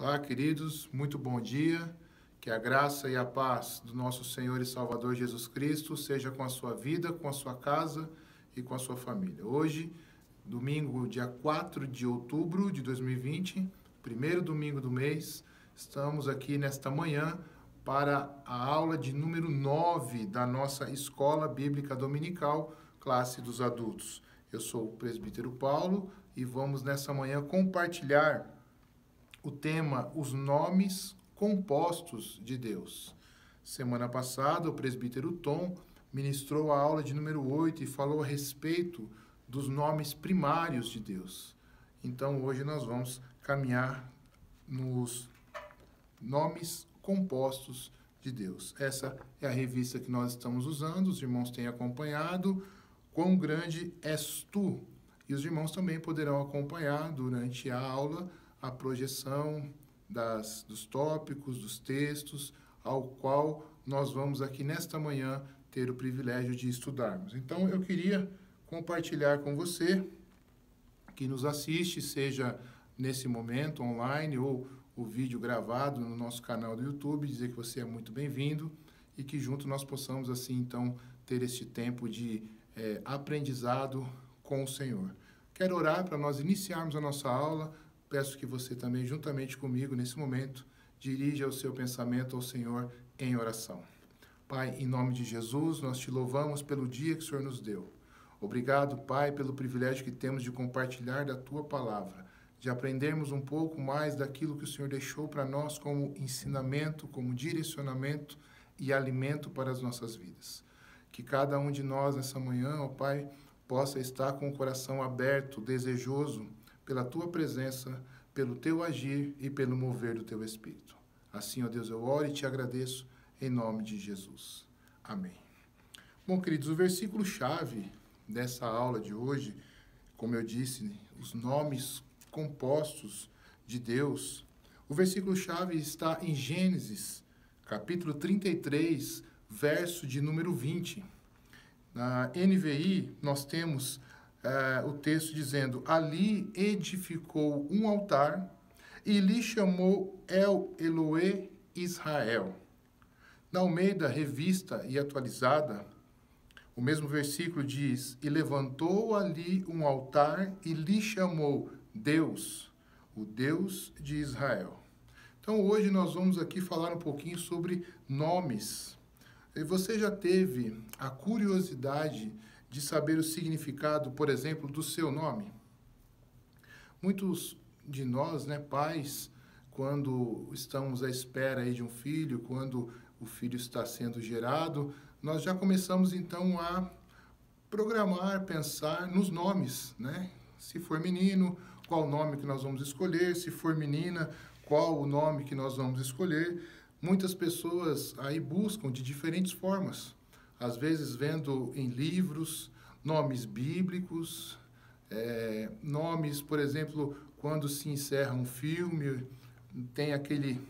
Olá, queridos, muito bom dia. Que a graça e a paz do nosso Senhor e Salvador Jesus Cristo seja com a sua vida, com a sua casa e com a sua família. Hoje, domingo, dia 4 de outubro de 2020, primeiro domingo do mês, estamos aqui nesta manhã para a aula de número 9 da nossa Escola Bíblica Dominical, classe dos adultos. Eu sou o presbítero Paulo e vamos nessa manhã compartilhar o tema Os Nomes Compostos de Deus. Semana passada, o presbítero Tom ministrou a aula de número 8 e falou a respeito dos nomes primários de Deus. Então, hoje nós vamos caminhar nos nomes compostos de Deus. Essa é a revista que nós estamos usando, os irmãos têm acompanhado. Quão grande és tu? E os irmãos também poderão acompanhar durante a aula a projeção dos tópicos, dos textos, ao qual nós vamos aqui nesta manhã ter o privilégio de estudarmos. Então, eu queria compartilhar com você que nos assiste, seja nesse momento online ou o vídeo gravado no nosso canal do YouTube, dizer que você é muito bem-vindo e que junto nós possamos, assim, então, ter este tempo de aprendizado com o Senhor. Quero orar para nós iniciarmos a nossa aula. Peço que você também, juntamente comigo, nesse momento, dirija o seu pensamento ao Senhor em oração. Pai, em nome de Jesus, nós te louvamos pelo dia que o Senhor nos deu. Obrigado, Pai, pelo privilégio que temos de compartilhar da Tua Palavra, de aprendermos um pouco mais daquilo que o Senhor deixou para nós como ensinamento, como direcionamento e alimento para as nossas vidas. Que cada um de nós, nessa manhã, ó Pai, possa estar com o coração aberto, desejoso, pela Tua presença, pelo Teu agir e pelo mover do Teu Espírito. Assim, ó Deus, eu oro e te agradeço em nome de Jesus. Amém. Bom, queridos, o versículo-chave dessa aula de hoje, como eu disse, os nomes compostos de Deus, o versículo-chave está em Gênesis, capítulo 33, verso de número 20. Na NVI, nós temos o texto dizendo: ali edificou um altar e lhe chamou El Elohe Israel. Na Almeida Revista e Atualizada, o mesmo versículo diz: e levantou ali um altar e lhe chamou Deus, o Deus de Israel. Então hoje nós vamos aqui falar um pouquinho sobre nomes. E você já teve a curiosidade de saber o significado, por exemplo, do seu nome? Muitos de nós, pais, quando estamos à espera aí de um filho, quando o filho está sendo gerado, nós já começamos então a programar, pensar nos nomes, Se for menino, qual o nome que nós vamos escolher? Se for menina, qual o nome que nós vamos escolher? Muitas pessoas aí buscam de diferentes formas. Às vezes vendo em livros, nomes bíblicos, nomes, por exemplo, quando se encerra um filme, tem aquele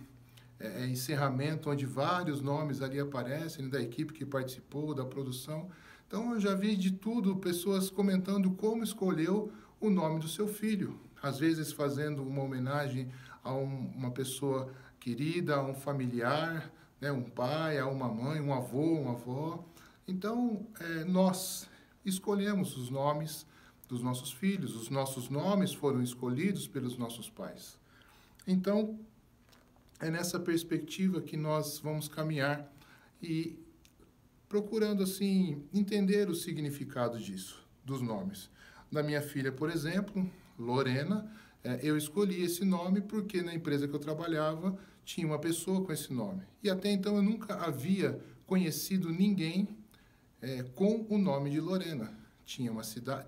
encerramento onde vários nomes ali aparecem, da equipe que participou, da produção. Então, eu já vi de tudo, pessoas comentando como escolheu o nome do seu filho. Às vezes fazendo uma homenagem a uma pessoa querida, a um familiar, um pai, a uma mãe, um avô, uma avó. Então, nós escolhemos os nomes dos nossos filhos, os nossos nomes foram escolhidos pelos nossos pais. Então, é nessa perspectiva que nós vamos caminhar e procurando, assim, entender o significado disso, dos nomes. Da minha filha, por exemplo, Lorena, eu escolhi esse nome porque na empresa que eu trabalhava tinha uma pessoa com esse nome. E até então eu nunca havia conhecido ninguém com o nome de Lorena.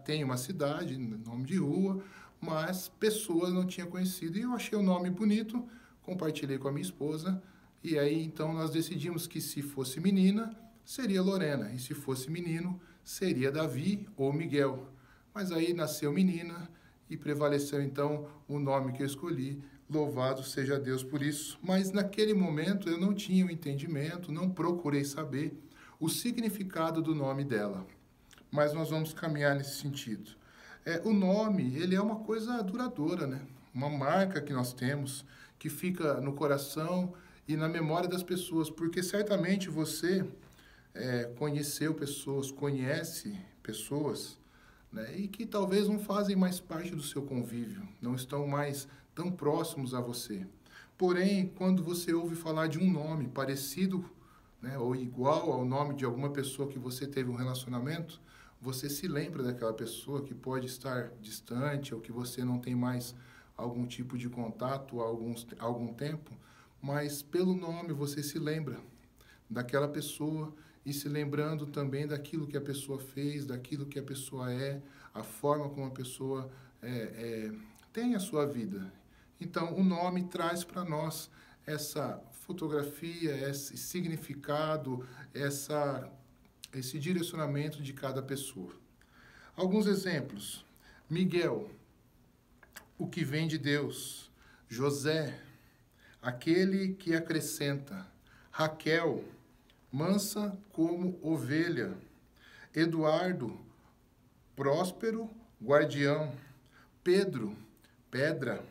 Tem uma cidade, nome de rua, mas pessoas não tinha conhecido. E eu achei o nome bonito, compartilhei com a minha esposa, e aí então nós decidimos que se fosse menina, seria Lorena, e se fosse menino, seria Davi ou Miguel. Mas aí nasceu menina e prevaleceu então o nome que eu escolhi. Louvado seja Deus por isso. Mas naquele momento eu não tinha o entendimento, não procurei saber o significado do nome dela. Mas nós vamos caminhar nesse sentido. O nome, ele é uma coisa duradoura, uma marca que nós temos, que fica no coração e na memória das pessoas, porque certamente você conheceu pessoas, conhece pessoas, né, e que talvez não fazem mais parte do seu convívio, não estão mais tão próximos a você. Porém, quando você ouve falar de um nome parecido, né, ou igual ao nome de alguma pessoa que você teve um relacionamento, você se lembra daquela pessoa que pode estar distante ou que você não tem mais algum tipo de contato há algum tempo, mas pelo nome você se lembra daquela pessoa e se lembrando também daquilo que a pessoa fez, daquilo que a pessoa é, a forma como a pessoa tem a sua vida. Então, o nome traz para nós essa fotografia, esse significado, esse direcionamento de cada pessoa. Alguns exemplos. Miguel, o que vem de Deus. José, aquele que acrescenta. Raquel, mansa como ovelha. Eduardo, próspero, guardião. Pedro, pedra.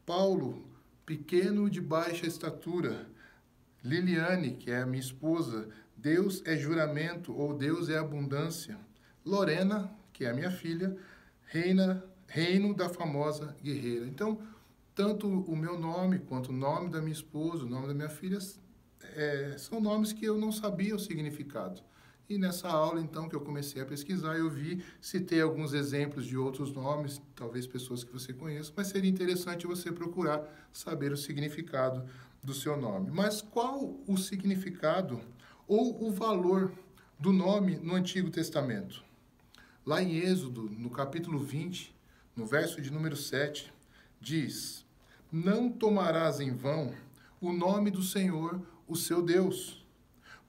Paulo, pequeno de baixa estatura. Liliane, que é a minha esposa, Deus é juramento ou Deus é abundância. Lorena, que é a minha filha, reino da famosa guerreira. Então, tanto o meu nome quanto o nome da minha esposa, o nome da minha filha, são nomes que eu não sabia o significado. E nessa aula, então, que eu comecei a pesquisar, eu citei alguns exemplos de outros nomes, talvez pessoas que você conheça, mas seria interessante você procurar saber o significado do seu nome. Mas qual o significado ou o valor do nome no Antigo Testamento? Lá em Êxodo, no capítulo 20, no verso de número 7, diz: não tomarás em vão o nome do Senhor, o seu Deus,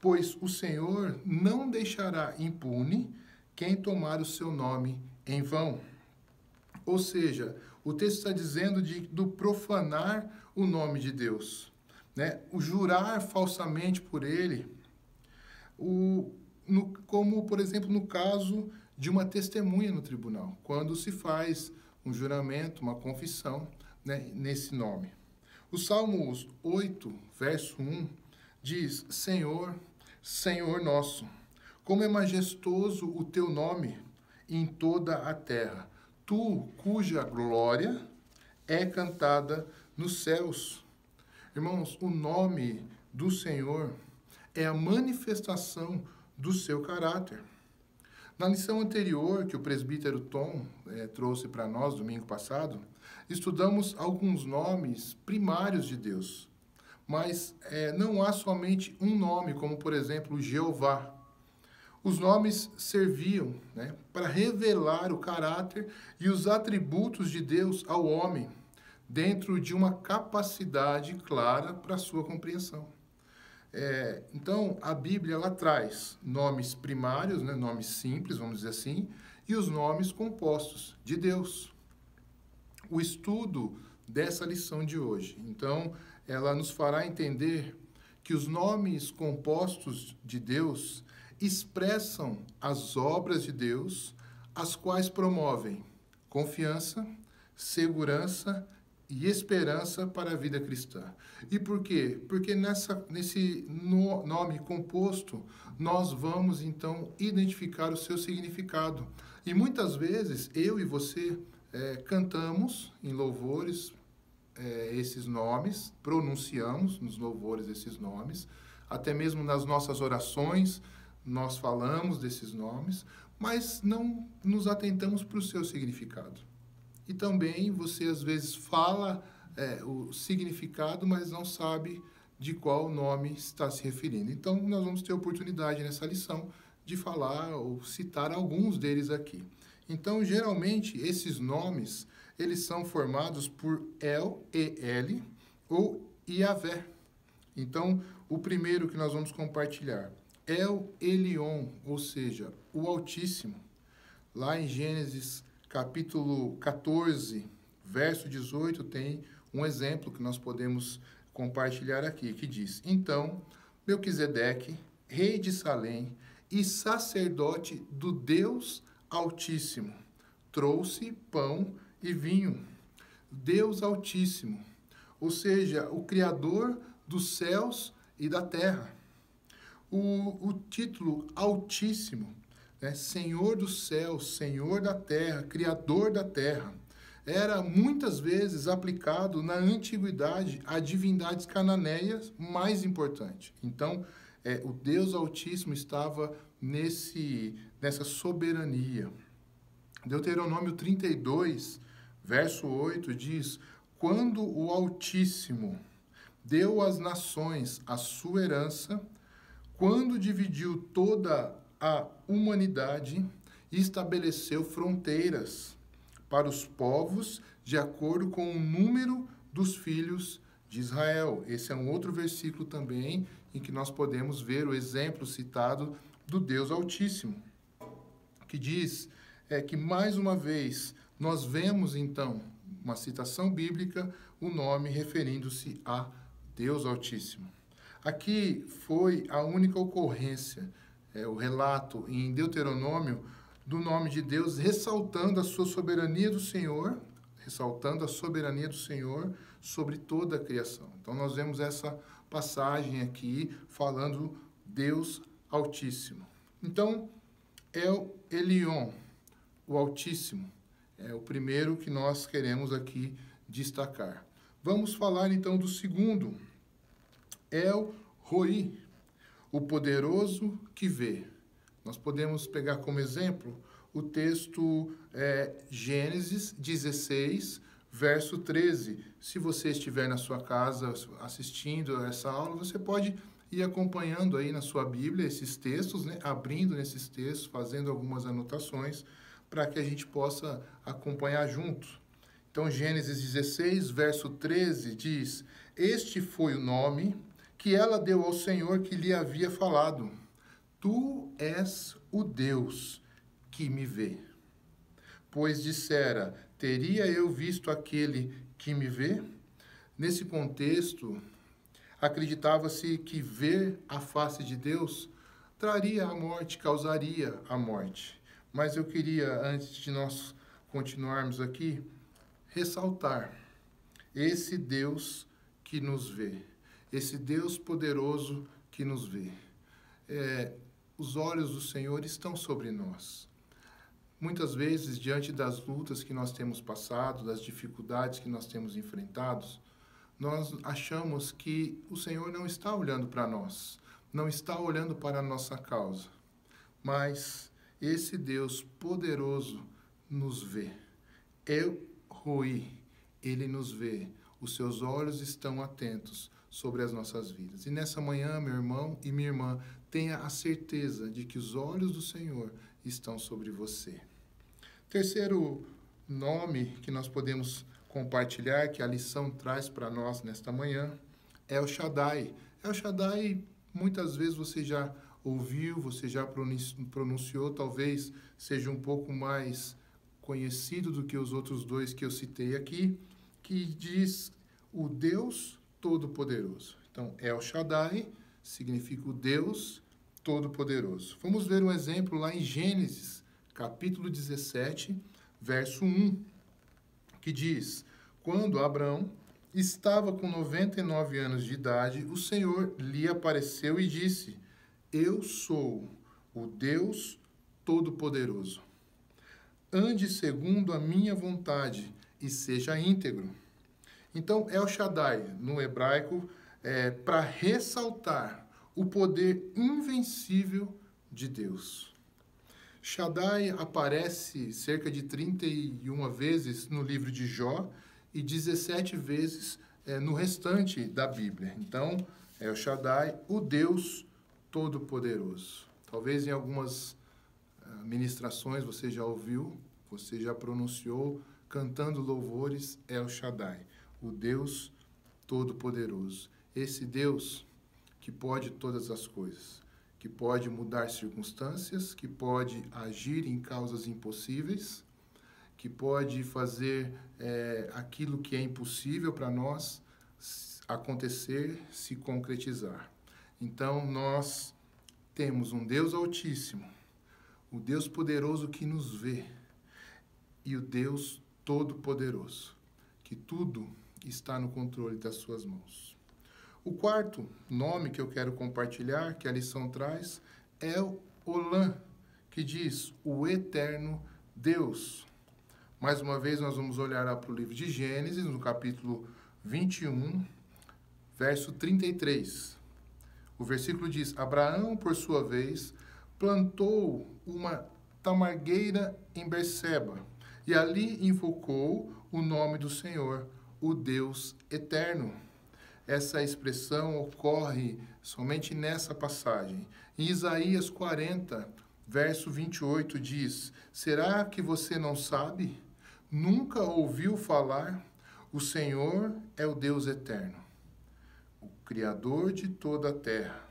pois o Senhor não deixará impune quem tomar o seu nome em vão. Ou seja, o texto está dizendo do profanar o nome de Deus, né? O jurar falsamente por ele, como, por exemplo, no caso de uma testemunha no tribunal, quando se faz um juramento, uma confissão, né, nesse nome. O Salmos 8, verso 1, diz: Senhor, Senhor nosso, como é majestoso o teu nome em toda a terra, tu cuja glória é cantada nos céus. Irmãos, o nome do Senhor é a manifestação do seu caráter. Na lição anterior, que o presbítero Tom trouxe para nós, domingo passado, estudamos alguns nomes primários de Deus. Mas não há somente um nome, como, por exemplo, Jeová. Os nomes serviam, né, para revelar o caráter e os atributos de Deus ao homem, dentro de uma capacidade clara para a sua compreensão. Então, a Bíblia ela traz nomes primários, né, nomes simples, vamos dizer assim, e os nomes compostos de Deus. O estudo dessa lição de hoje, então, ela nos fará entender que os nomes compostos de Deus expressam as obras de Deus, as quais promovem confiança, segurança e esperança para a vida cristã. E por quê? Porque nesse nome composto, nós vamos, então, identificar o seu significado. E muitas vezes, eu e você cantamos em louvores esses nomes, pronunciamos nos louvores esses nomes, até mesmo nas nossas orações, nós falamos desses nomes, mas não nos atentamos para o seu significado. E também você, às vezes, fala o significado, mas não sabe de qual nome está se referindo. Então, nós vamos ter oportunidade nessa lição de falar ou citar alguns deles aqui. Então, geralmente, esses nomes, eles são formados por El, E-L, ou Iavé. Então, o primeiro que nós vamos compartilhar, El Elyon, ou seja, o Altíssimo. Lá em Gênesis capítulo 14, verso 18, tem um exemplo que nós podemos compartilhar aqui, que diz: então, Melquisedeque, rei de Salém e sacerdote do Deus Altíssimo, trouxe pão e vinho. Deus Altíssimo, ou seja, o Criador dos céus e da terra. O título Altíssimo, né? Senhor dos céus, Senhor da terra, Criador da terra, era muitas vezes aplicado na antiguidade a divindades cananeias mais importantes. Então, o Deus Altíssimo estava nessa soberania. Deuteronômio 32, verso 8 diz: quando o Altíssimo deu às nações a sua herança, quando dividiu toda a humanidade e estabeleceu fronteiras para os povos de acordo com o número dos filhos de Israel. Esse é um outro versículo também em que nós podemos ver o exemplo citado do Deus Altíssimo, que diz que mais uma vez nós vemos então uma citação bíblica, o nome referindo-se a Deus Altíssimo. Aqui foi a única ocorrência, o relato em Deuteronômio do nome de Deus, ressaltando a sua soberania do Senhor, ressaltando a soberania do Senhor sobre toda a criação. Então nós vemos essa passagem aqui falando Deus Altíssimo. Então, El Elyon, o Altíssimo, é o primeiro que nós queremos aqui destacar. Vamos falar então do segundo, El Roi, o poderoso que vê. Nós podemos pegar como exemplo o texto Gênesis 16, verso 13. Se você estiver na sua casa assistindo essa aula, você pode ir acompanhando aí na sua Bíblia esses textos, né? Abrindo nesses textos, fazendo algumas anotações, para que a gente possa acompanhar junto. Então, Gênesis 16, verso 13 diz: este foi o nome que ela deu ao Senhor que lhe havia falado: tu és o Deus que me vê. Pois dissera: teria eu visto aquele que me vê? Nesse contexto, acreditava-se que ver a face de Deus traria a morte, causaria a morte. Mas eu queria, antes de nós continuarmos aqui, ressaltar esse Deus que nos vê, esse Deus poderoso que nos vê. Os olhos do Senhor estão sobre nós. Muitas vezes, diante das lutas que nós temos passado, das dificuldades que nós temos enfrentado, nós achamos que o Senhor não está olhando para nós, não está olhando para a nossa causa. Mas esse Deus poderoso nos vê. El Roi, ele nos vê. Os seus olhos estão atentos sobre as nossas vidas. E nessa manhã, meu irmão e minha irmã, tenha a certeza de que os olhos do Senhor estão sobre você. Terceiro nome que nós podemos compartilhar, que a lição traz para nós nesta manhã, é El Shaddai. El Shaddai, muitas vezes você já ouviu, você já pronunciou, talvez seja um pouco mais conhecido do que os outros dois que eu citei aqui, que diz o Deus Todo-Poderoso. Então, El Shaddai significa o Deus Todo-Poderoso. Vamos ver um exemplo lá em Gênesis, capítulo 17, verso 1, que diz: quando Abrão estava com 99 anos de idade, o Senhor lhe apareceu e disse: eu sou o Deus Todo-Poderoso. Ande segundo a minha vontade e seja íntegro. Então, El Shaddai, no hebraico, para ressaltar o poder invencível de Deus. Shaddai aparece cerca de 31 vezes no livro de Jó e 17 vezes no restante da Bíblia. Então, El Shaddai, o Deus Todo-Poderoso. Talvez em algumas ministrações você já ouviu, você já pronunciou, cantando louvores, El Shaddai, o Deus Todo-Poderoso. Esse Deus que pode todas as coisas, que pode mudar circunstâncias, que pode agir em causas impossíveis, que pode fazer aquilo que é impossível para nós acontecer, se concretizar. Então, nós temos um Deus Altíssimo, o Deus poderoso que nos vê, e o Deus Todo-Poderoso, que tudo está no controle das suas mãos. O quarto nome que eu quero compartilhar, que a lição traz, é o Olã, que diz o eterno Deus. Mais uma vez, nós vamos olhar lá para o livro de Gênesis, no capítulo 21, verso 33. O versículo diz: Abraão, por sua vez, plantou uma tamargueira em Berseba, e ali invocou o nome do Senhor, o Deus eterno. Essa expressão ocorre somente nessa passagem. Em Isaías 40, verso 28 diz: Será que você não sabe? Nunca ouviu falar? O Senhor é o Deus eterno, o Criador de toda a terra.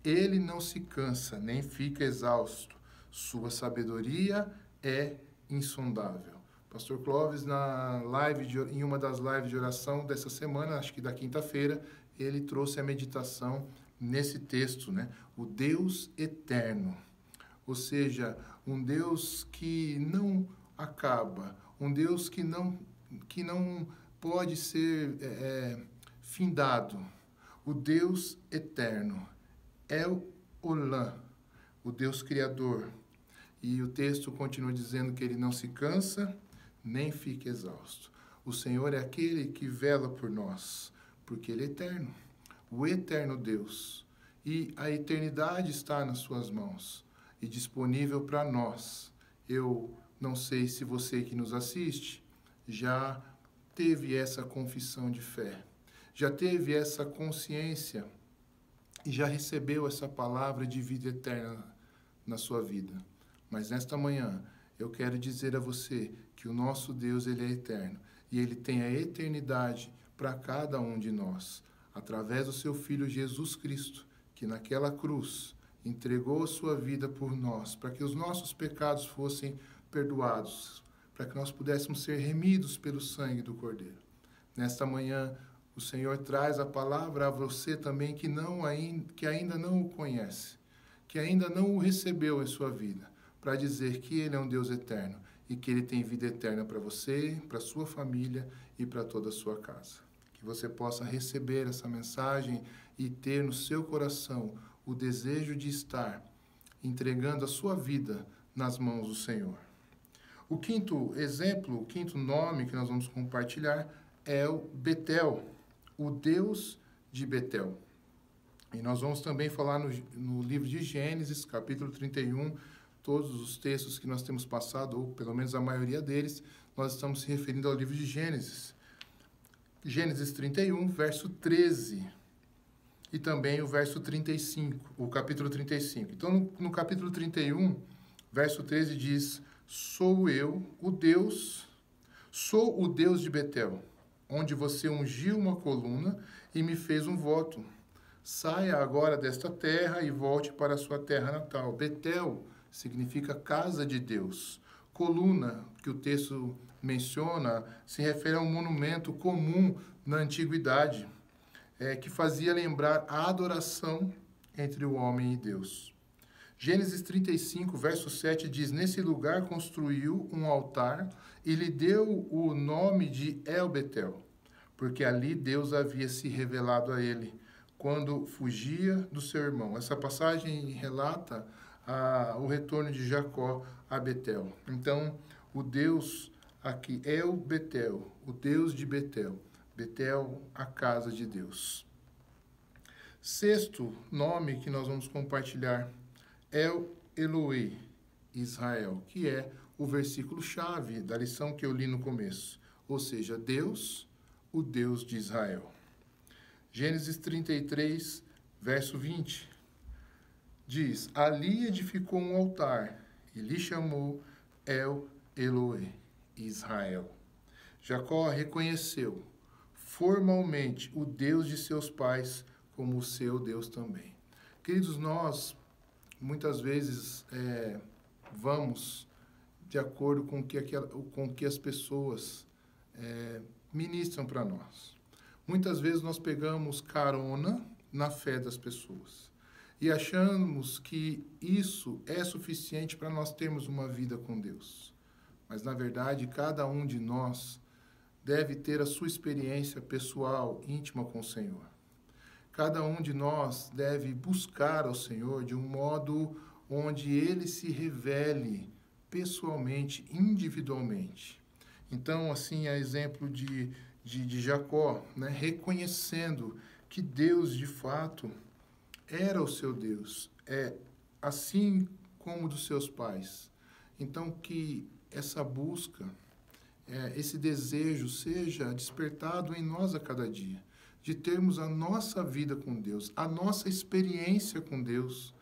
Ele não se cansa, nem fica exausto. Sua sabedoria é insondável. Pastor Clóvis, em uma das lives de oração dessa semana, acho que da quinta-feira, ele trouxe a meditação nesse texto, né? O Deus eterno. Ou seja, um Deus que não acaba, um Deus que não pode ser findado. O Deus eterno. El Olã, o Deus Criador. E o texto continua dizendo que ele não se cansa, nem fica exausto. O Senhor é aquele que vela por nós, porque Ele é eterno, o eterno Deus. E a eternidade está nas suas mãos e disponível para nós. Eu não sei se você que nos assiste já teve essa confissão de fé, já teve essa consciência e já recebeu essa palavra de vida eterna na sua vida. Mas nesta manhã, eu quero dizer a você que o nosso Deus, Ele é eterno. E Ele tem a eternidade para cada um de nós, através do seu Filho Jesus Cristo, que naquela cruz entregou a sua vida por nós, para que os nossos pecados fossem perdoados, para que nós pudéssemos ser remidos pelo sangue do Cordeiro. Nesta manhã, o Senhor traz a palavra a você também que ainda não o conhece, que ainda não o recebeu em sua vida, para dizer que Ele é um Deus eterno e que Ele tem vida eterna para você, para sua família e para toda a sua casa. Que você possa receber essa mensagem e ter no seu coração o desejo de estar entregando a sua vida nas mãos do Senhor. O quinto exemplo, o quinto nome que nós vamos compartilhar é o Betel, o Deus de Betel. E nós vamos também falar no livro de Gênesis, capítulo 31, todos os textos que nós temos passado, ou pelo menos a maioria deles, nós estamos se referindo ao livro de Gênesis. Gênesis 31, verso 13. E também o verso 35, o capítulo 35. Então, no capítulo 31, verso 13 diz: sou o Deus de Betel, onde você ungiu uma coluna e me fez um voto. Saia agora desta terra e volte para a sua terra natal. Betel significa casa de Deus. Coluna, que o texto menciona, se refere a um monumento comum na antiguidade, que fazia lembrar a adoração entre o homem e Deus. Gênesis 35, verso 7 diz: nesse lugar construiu um altar e lhe deu o nome de El Betel, porque ali Deus havia se revelado a ele quando fugia do seu irmão. Essa passagem relata o retorno de Jacó a Betel. Então, o Deus aqui é o Betel, o Deus de Betel. Betel, a casa de Deus. Sexto nome que nós vamos compartilhar é o Eloê, Israel, que é o versículo-chave da lição que eu li no começo. Ou seja, Deus, o Deus de Israel. Gênesis 33, verso 20, diz: ali edificou um altar e lhe chamou El Eloê, Israel. Jacó reconheceu formalmente o Deus de seus pais como o seu Deus também. Queridos, nós muitas vezes vamos de acordo com o que as pessoas ministram para nós. Muitas vezes nós pegamos carona na fé das pessoas e achamos que isso é suficiente para nós termos uma vida com Deus. Mas, na verdade, cada um de nós deve ter a sua experiência pessoal, íntima com o Senhor. Cada um de nós deve buscar ao Senhor de um modo onde Ele se revele pessoalmente, individualmente. Então, assim, a exemplo de Jacó, né, reconhecendo que Deus, de fato, era o seu Deus, assim como dos seus pais. Então, que essa busca, esse desejo seja despertado em nós a cada dia, de termos a nossa vida com Deus, a nossa experiência com Deus,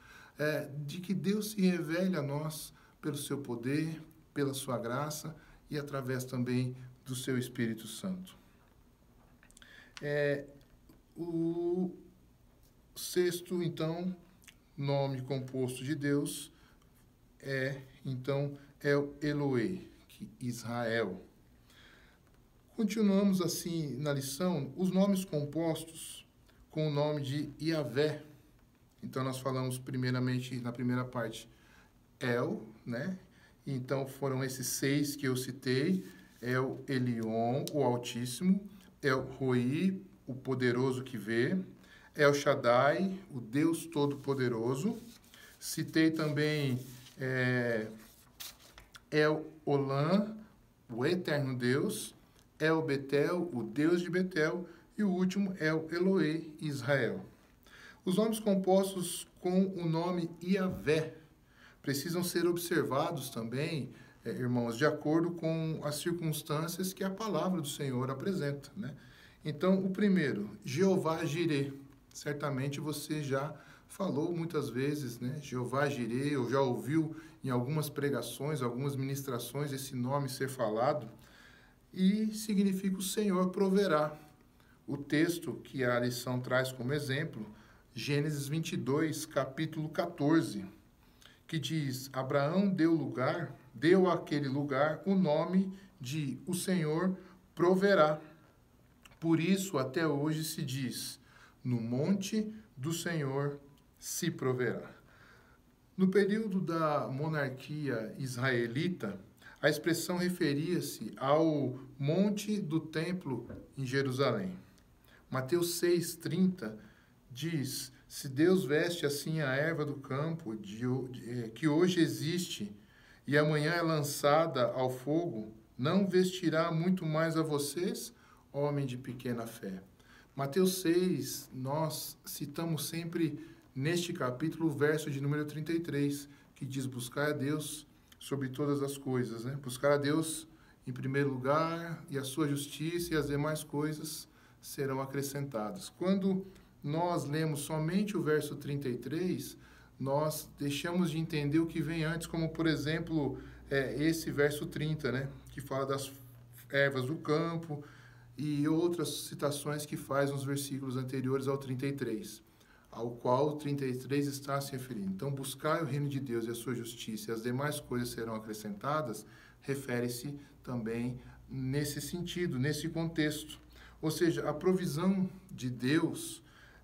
de que Deus se revele a nós pelo seu poder, pela sua graça e através também do seu Espírito Santo. O sexto, então, nome composto de Deus é o Eloê, que Israel. Continuamos assim na lição, os nomes compostos com o nome de Yahvé. Então, nós falamos primeiramente, na primeira parte, El, né? Então, foram esses 6 que eu citei, El Elyon, o Altíssimo, El Roi, o Poderoso que vê, El Shaddai, o Deus Todo-Poderoso. Citei também El Olam, o Eterno Deus, El Betel, o Deus de Betel, e o último é o Eloê, Israel. Os nomes compostos com o nome Yahvé precisam ser observados também, irmãos, de acordo com as circunstâncias que a palavra do Senhor apresenta, né? Então, o primeiro, Jeová Jireh. Certamente você já falou muitas vezes, né? Jeová Jireh, ou já ouviu em algumas pregações, algumas ministrações, esse nome ser falado, e significa o Senhor proverá. O texto que a lição traz como exemplo, Gênesis 22, capítulo 14, que diz, Abraão deu àquele lugar o nome de o Senhor proverá. Por isso, até hoje se diz, no monte do Senhor se proverá. No período da monarquia israelita, a expressão referia-se ao monte do templo em Jerusalém. Mateus 6,30 diz, se Deus veste assim a erva do campo, que hoje existe, e amanhã é lançada ao fogo, não vestirá muito mais a vocês, homem de pequena fé. Mateus 6, nós citamos sempre neste capítulo o verso de número 33, que diz, buscar a Deus sobre todas as coisas, né? Buscar a Deus em primeiro lugar, e a sua justiça e as demais coisas serão acrescentadas. Quando nós lemos somente o verso 33, nós deixamos de entender o que vem antes, como, por exemplo, esse verso 30, né? Que fala das ervas do campo, e outras citações que faz nos versículos anteriores ao 33, ao qual o 33 está se referindo. Então, buscar o reino de Deus e a sua justiça e as demais coisas serão acrescentadas, refere-se também nesse sentido, nesse contexto. Ou seja, a provisão de Deus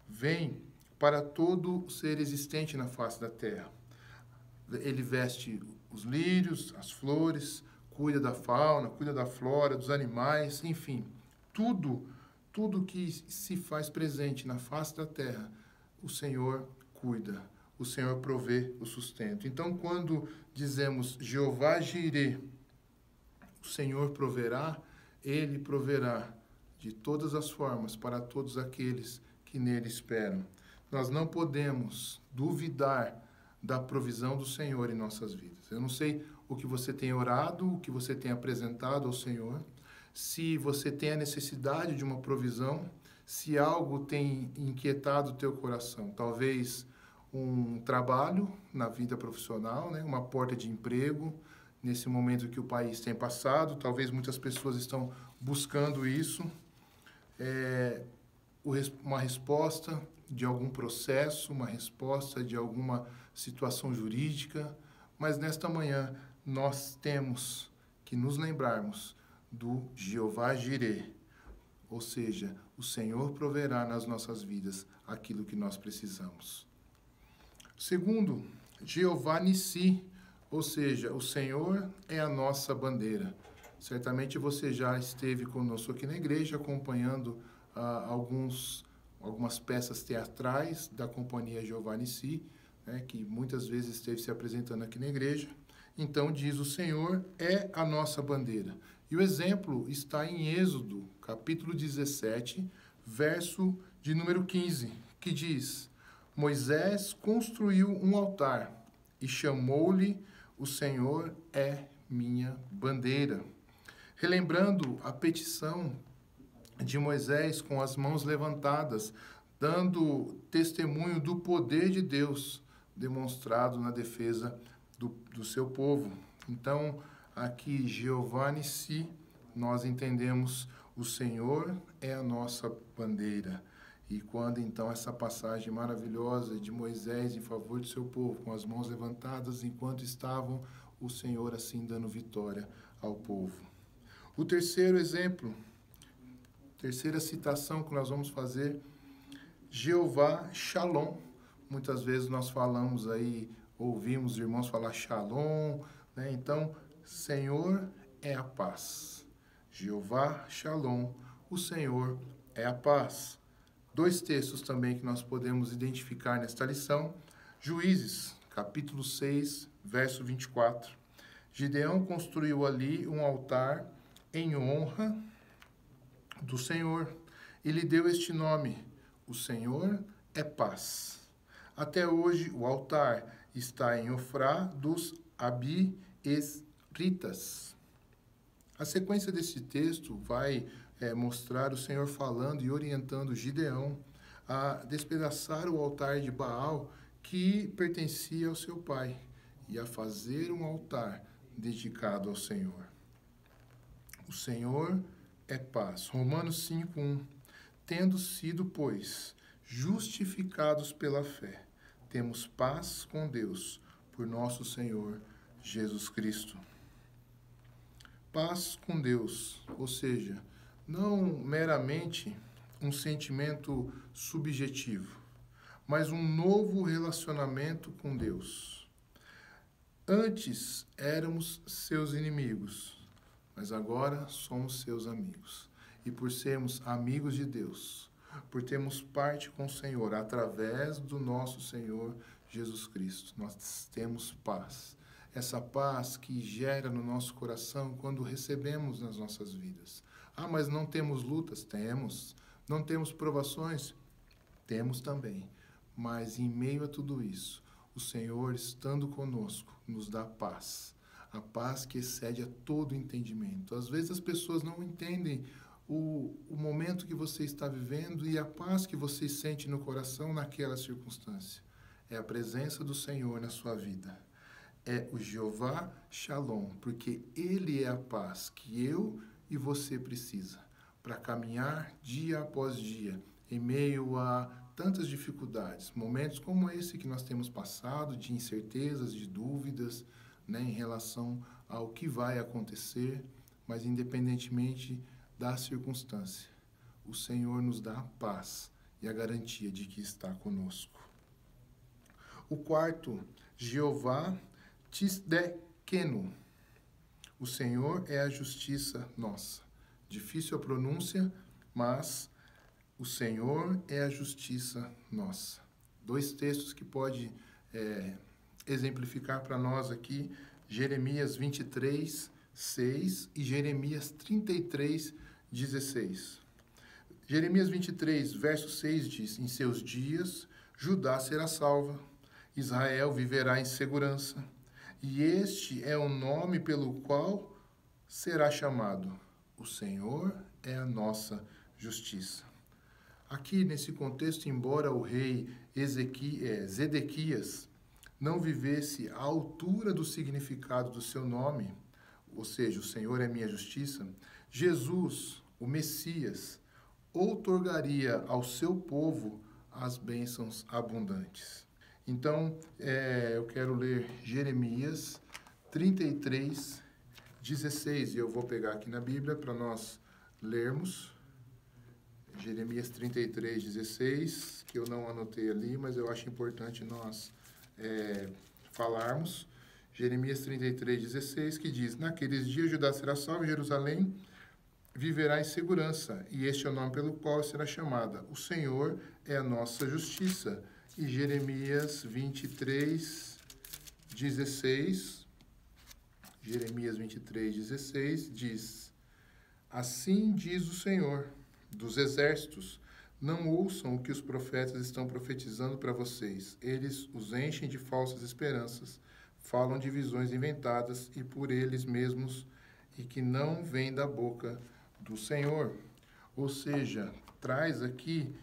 vem para todo ser existente na face da terra. Ele veste os lírios, as flores, cuida da fauna, cuida da flora, dos animais, enfim, tudo que se faz presente na face da terra, o Senhor cuida, o Senhor provê o sustento. Então, quando dizemos Jeová Jireh, o Senhor proverá, Ele proverá de todas as formas para todos aqueles que nele esperam. Nós não podemos duvidar da provisão do Senhor em nossas vidas. Eu não sei o que você tem orado, o que você tem apresentado ao Senhor, se você tem a necessidade de uma provisão, se algo tem inquietado o teu coração, talvez um trabalho na vida profissional, né? Uma porta de emprego, nesse momento que o país tem passado, talvez muitas pessoas estão buscando isso, uma resposta de algum processo, uma resposta de alguma situação jurídica, mas nesta manhã nós temos que nos lembrarmos do Jeová Jireh, ou seja, o Senhor proverá nas nossas vidas aquilo que nós precisamos. Segundo, Jeová Nissi, ou seja, o Senhor é a nossa bandeira. Certamente você já esteve conosco aqui na igreja acompanhando algumas peças teatrais da Companhia Jeová Nissi, né, que muitas vezes esteve se apresentando aqui na igreja. Então diz: o Senhor é a nossa bandeira. E o exemplo está em Êxodo, capítulo 17, verso de número 15, que diz: Moisés construiu um altar e chamou-lhe: o Senhor é minha bandeira. Relembrando a petição de Moisés com as mãos levantadas, dando testemunho do poder de Deus demonstrado na defesa do seu povo. Então, aqui, Jeová Nissi, nós entendemos: o Senhor é a nossa bandeira. E quando então essa passagem maravilhosa de Moisés em favor do seu povo, com as mãos levantadas enquanto estavam, o Senhor assim dando vitória ao povo. O terceiro exemplo, terceira citação que nós vamos fazer: Jeová Shalom. Muitas vezes nós falamos aí, ouvimos os irmãos falar Shalom, né? Então, Senhor é a paz. Jeová Shalom, o Senhor é a paz. Dois textos também que nós podemos identificar nesta lição: Juízes, capítulo 6, verso 24. Gideão construiu ali um altar em honra do Senhor e lhe deu este nome: o Senhor é paz. Até hoje o altar está em Ofrá dos Abiezritas. A sequência desse texto vai mostrar o Senhor falando e orientando Gideão a despedaçar o altar de Baal que pertencia ao seu pai e a fazer um altar dedicado ao Senhor. O Senhor é paz. Romanos 5:1. Tendo sido, pois, justificados pela fé, temos paz com Deus por nosso Senhor Jesus Cristo. Paz com Deus, ou seja, não meramente um sentimento subjetivo, mas um novo relacionamento com Deus. Antes éramos seus inimigos, mas agora somos seus amigos. E por sermos amigos de Deus, por termos parte com o Senhor através do nosso Senhor Jesus Cristo, nós temos paz. Essa paz que gera no nosso coração quando recebemos nas nossas vidas. Ah, mas não temos lutas? Temos. Não temos provações? Temos também. Mas em meio a tudo isso, o Senhor, estando conosco, nos dá paz. A paz que excede a todo entendimento. Às vezes as pessoas não entendem o momento que você está vivendo e a paz que você sente no coração naquela circunstância. É a presença do Senhor na sua vida. É o Jeová Shalom, porque Ele é a paz que eu e você precisa para caminhar dia após dia, em meio a tantas dificuldades, momentos como esse que nós temos passado, de incertezas, de dúvidas, né, em relação ao que vai acontecer, mas independentemente da circunstância, o Senhor nos dá a paz e a garantia de que está conosco. O quarto, Jeová Tisdekenu. O Senhor é a justiça nossa. Difícil a pronúncia, mas o Senhor é a justiça nossa. Dois textos que pode exemplificar para nós aqui: Jeremias 23, 6 e Jeremias 33, 16. Jeremias 23, verso 6 diz: em seus dias Judá será salva, Israel viverá em segurança, e este é o nome pelo qual será chamado: o Senhor é a nossa justiça. Aqui nesse contexto, embora o rei Zedequias não vivesse à altura do significado do seu nome, ou seja, o Senhor é minha justiça, Jesus, o Messias, outorgaria ao seu povo as bênçãos abundantes. Então, eu quero ler Jeremias 33, 16, e eu vou pegar aqui na Bíblia para nós lermos. Jeremias 33, 16, que eu não anotei ali, mas eu acho importante nós falarmos. Jeremias 33:16, que diz: naqueles dias Judá será salvo, Jerusalém viverá em segurança, e este é o nome pelo qual será chamada: o Senhor é a nossa justiça. E Jeremias 23:16 diz: assim diz o Senhor dos exércitos: não ouçam o que os profetas estão profetizando para vocês. Eles os enchem de falsas esperanças, falam de visões inventadas e por eles mesmos, e que não vêm da boca do Senhor. Ou seja, traz aqui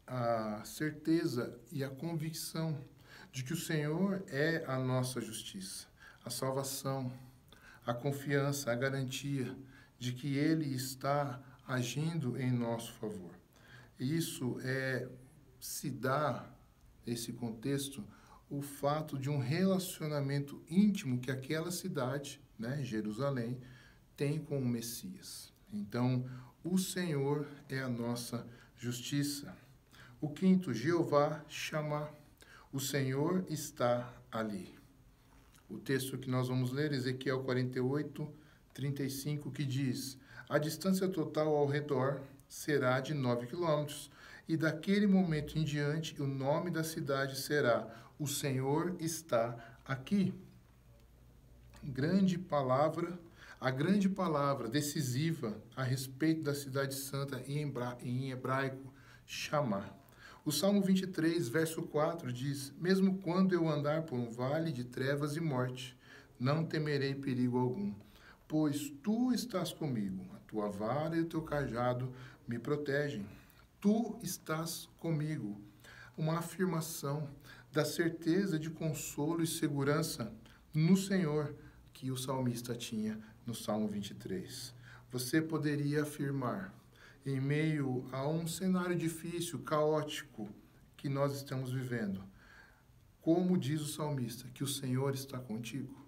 a certeza e a convicção de que o Senhor é a nossa justiça, a salvação, a confiança, a garantia de que Ele está agindo em nosso favor. Isso se dá, nesse contexto, o fato de um relacionamento íntimo que aquela cidade, né, Jerusalém, tem com o Messias. Então, o Senhor é a nossa justiça. O quinto, Jeová Shammah. O Senhor está ali. O texto que nós vamos ler, Ezequiel 48:35, que diz: a distância total ao redor será de 9 quilômetros, e daquele momento em diante o nome da cidade será: o Senhor está aqui. A grande palavra decisiva a respeito da cidade santa em hebraico, Shammah. O Salmo 23, verso 4 diz: mesmo quando eu andar por um vale de trevas e morte, não temerei perigo algum, pois tu estás comigo, a tua vara e o teu cajado me protegem. Tu estás comigo. Uma afirmação da certeza de consolo e segurança no Senhor que o salmista tinha no Salmo 23. Você poderia afirmar, em meio a um cenário difícil, caótico, que nós estamos vivendo, como diz o salmista, que o Senhor está contigo?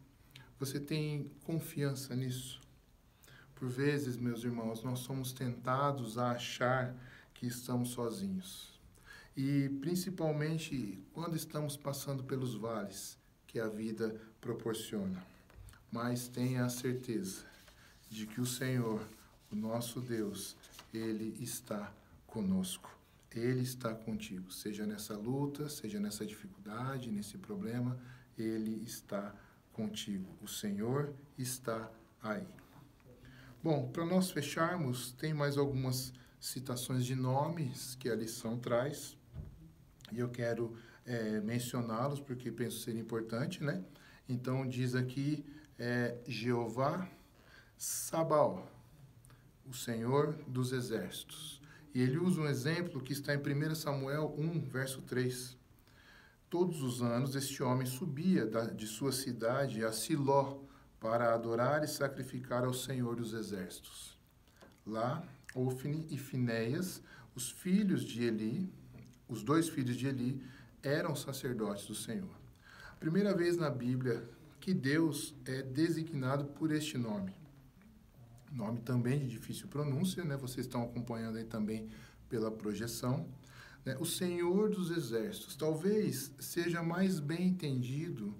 Você tem confiança nisso? Por vezes, meus irmãos, nós somos tentados a achar que estamos sozinhos. E principalmente quando estamos passando pelos vales que a vida proporciona. Mas tenha a certeza de que o Senhor, o nosso Deus, Ele está conosco. Ele está contigo. Seja nessa luta, seja nessa dificuldade, nesse problema, Ele está contigo. O Senhor está aí. Bom, para nós fecharmos, tem mais algumas citações de nomes que a lição traz. E eu quero mencioná-los porque penso ser importante, né? Então, diz aqui Jeová Sabaoth, o Senhor dos Exércitos. E ele usa um exemplo que está em 1 Samuel 1, verso 3. Todos os anos este homem subia de sua cidade a Siló para adorar e sacrificar ao Senhor dos Exércitos. Lá, Ofni e Finéias, os dois filhos de Eli, eram sacerdotes do Senhor. Primeira vez na Bíblia que Deus é designado por este nome. Nome também de difícil pronúncia, né? Vocês estão acompanhando aí também pela projeção. O Senhor dos Exércitos talvez seja mais bem entendido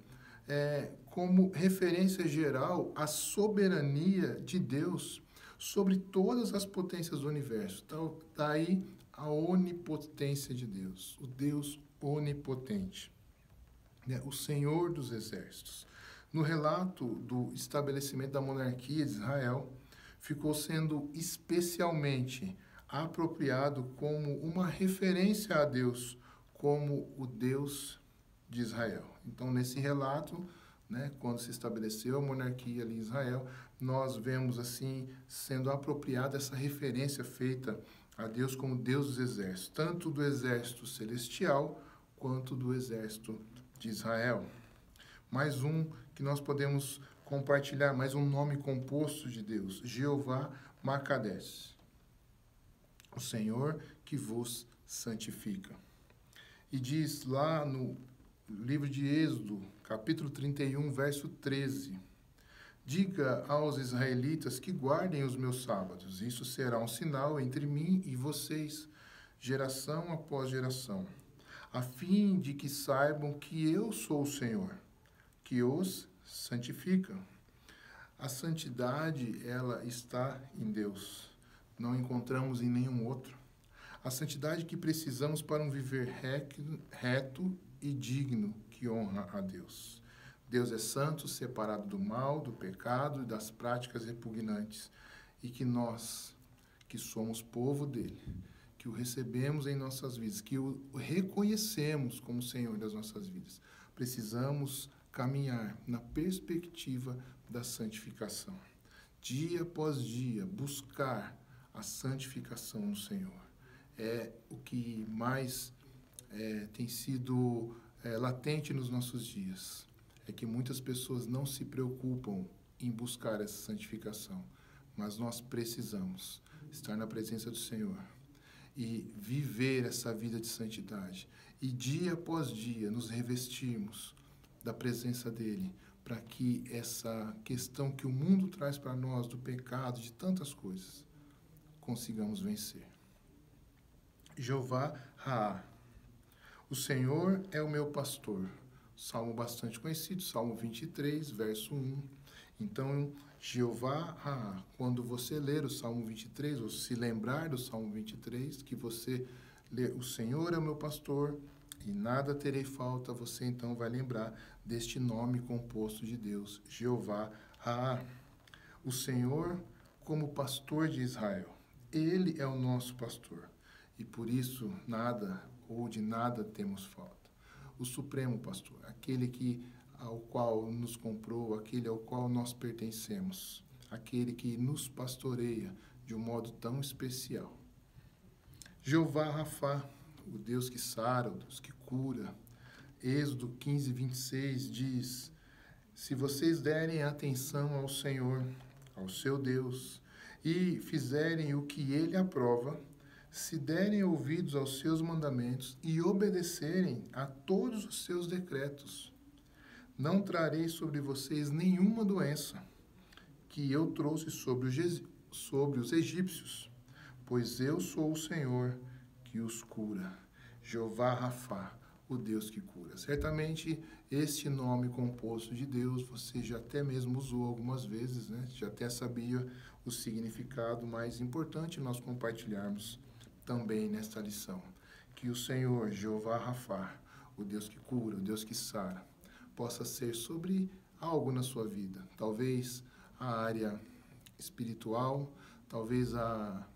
como referência geral à soberania de Deus sobre todas as potências do universo. Então, daí a onipotência de Deus, o Deus onipotente, o Senhor dos Exércitos. No relato do estabelecimento da monarquia de Israel, ficou sendo especialmente apropriado como uma referência a Deus, como o Deus de Israel. Então, nesse relato, quando se estabeleceu a monarquia ali em Israel, nós vemos assim sendo apropriada essa referência feita a Deus como Deus dos exércitos, tanto do exército celestial quanto do exército de Israel. Mais um que nós podemos compartilhar, mais um nome composto de Deus, Jeová Makades, o Senhor que vos santifica. E diz lá no livro de Êxodo, capítulo 31, verso 13, diga aos israelitas que guardem os meus sábados, isso será um sinal entre mim e vocês, geração após geração. a fim de que saibam que eu sou o Senhor, que os santifica. A santidade, ela está em Deus. Não encontramos em nenhum outro. A santidade que precisamos para um viver reto e digno que honra a Deus. Deus é santo, separado do mal, do pecado e das práticas repugnantes. E que nós, que somos povo dele, que o recebemos em nossas vidas, que o reconhecemos como Senhor das nossas vidas, precisamos caminhar na perspectiva da santificação. Dia após dia, buscar a santificação no Senhor. É o que mais tem sido latente nos nossos dias. É que muitas pessoas não se preocupam em buscar essa santificação, mas nós precisamos estar na presença do Senhor e viver essa vida de santidade. E dia após dia nos revestirmos da presença dEle, para que essa questão que o mundo traz para nós, do pecado, de tantas coisas, consigamos vencer. Jeová Raá. O Senhor é o meu pastor. Salmo bastante conhecido, Salmo 23, verso 1. Então, Jeová Raá. Quando você ler o Salmo 23, ou se lembrar do Salmo 23, que você lê, o Senhor é o meu pastor e nada terei falta, você então vai lembrar deste nome composto de Deus, Jeová Raá. O Senhor como pastor de Israel. Ele é o nosso pastor e por isso nada ou de nada temos falta. O Supremo Pastor, aquele ao qual nos comprou, aquele ao qual nós pertencemos, aquele que nos pastoreia de um modo tão especial. Jeová Rafá, o Deus que sara, o Deus que cura. Êxodo 15, 26 diz: se vocês derem atenção ao Senhor, ao seu Deus, e fizerem o que ele aprova, se derem ouvidos aos seus mandamentos e obedecerem a todos os seus decretos, não trarei sobre vocês nenhuma doença que eu trouxe sobre os egípcios, pois eu sou o Senhor que os cura. Jeová Rafá, o Deus que cura. Certamente, este nome composto de Deus, você já até mesmo usou algumas vezes, né? Já até sabia o significado, mais importante nós compartilharmos também nesta lição. Que o Senhor, Jeová Rafá, o Deus que cura, o Deus que sara, possa ser sobre algo na sua vida. Talvez a área espiritual, talvez a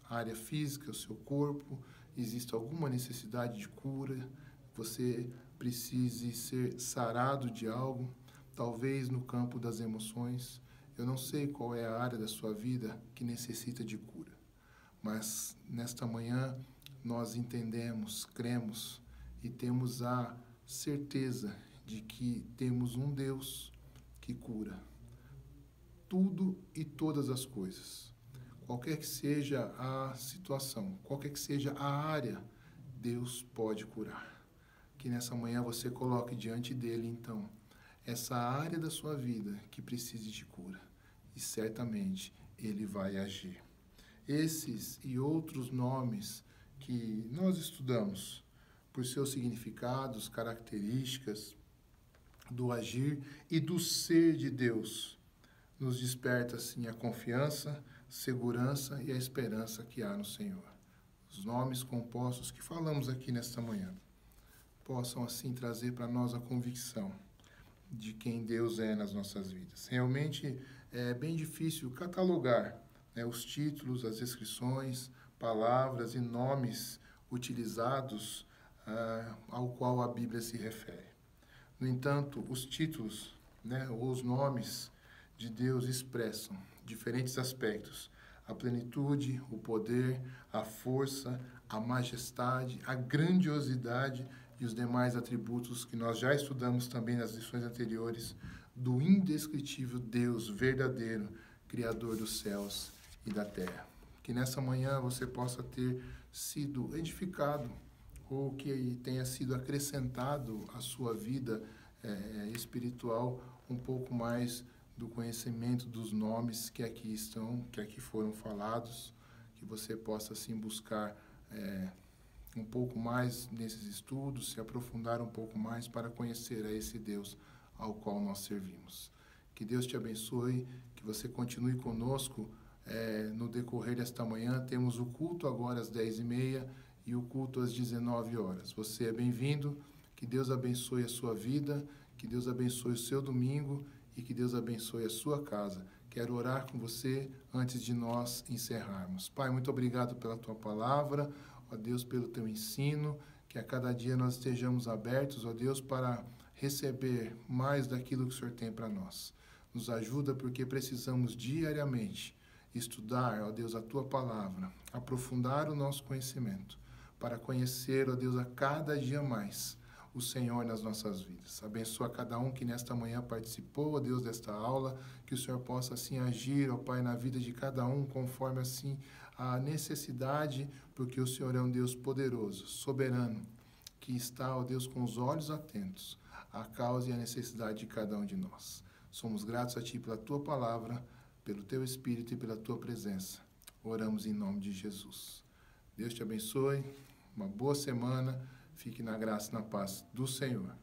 área física, o seu corpo, exista alguma necessidade de cura, você precise ser sarado de algo, talvez no campo das emoções. Eu não sei qual é a área da sua vida que necessita de cura, mas nesta manhã nós entendemos, cremos e temos a certeza de que temos um Deus que cura tudo e todas as coisas. Qualquer que seja a situação, qualquer que seja a área, Deus pode curar. Que nessa manhã você coloque diante dele, então, essa área da sua vida que precise de cura. E certamente ele vai agir. Esses e outros nomes que nós estudamos, por seus significados, características, do agir e do ser de Deus, nos desperta, assim, a confiança, segurança e a esperança que há no Senhor. Os nomes compostos que falamos aqui nesta manhã possam, assim, trazer para nós a convicção de quem Deus é nas nossas vidas. Realmente é bem difícil catalogar, né, os títulos, as descrições, palavras e nomes utilizados ao qual a Bíblia se refere. No entanto, os títulos, né, ou os nomes de Deus expressam diferentes aspectos: a plenitude, o poder, a força, a majestade, a grandiosidade e os demais atributos que nós já estudamos também nas lições anteriores do indescritível Deus verdadeiro, Criador dos céus e da terra. Que nessa manhã você possa ter sido edificado ou que tenha sido acrescentado à sua vida espiritual um pouco mais do conhecimento dos nomes que aqui estão, que aqui foram falados, que você possa assim buscar um pouco mais nesses estudos, se aprofundar um pouco mais para conhecer a esse Deus ao qual nós servimos. Que Deus te abençoe, que você continue conosco no decorrer desta manhã. Temos o culto agora às 10h30 e o culto às 19 horas. Você é bem-vindo, que Deus abençoe a sua vida, que Deus abençoe o seu domingo e que Deus abençoe a sua casa. Quero orar com você antes de nós encerrarmos. Pai, muito obrigado pela tua palavra, ó Deus, pelo teu ensino, que a cada dia nós estejamos abertos, ó Deus, para receber mais daquilo que o Senhor tem para nós. Nos ajuda porque precisamos diariamente estudar, ó Deus, a tua palavra, aprofundar o nosso conhecimento, para conhecer, ó Deus, a cada dia mais o Senhor nas nossas vidas. Abençoa cada um que nesta manhã participou, ó Deus, desta aula, que o Senhor possa assim agir, ó Pai, na vida de cada um, conforme assim a necessidade, porque o Senhor é um Deus poderoso, soberano, que está, ó Deus, com os olhos atentos à causa e à necessidade de cada um de nós. Somos gratos a Ti pela Tua palavra, pelo Teu Espírito e pela Tua presença. Oramos em nome de Jesus. Deus te abençoe, uma boa semana, fique na graça e na paz do Senhor.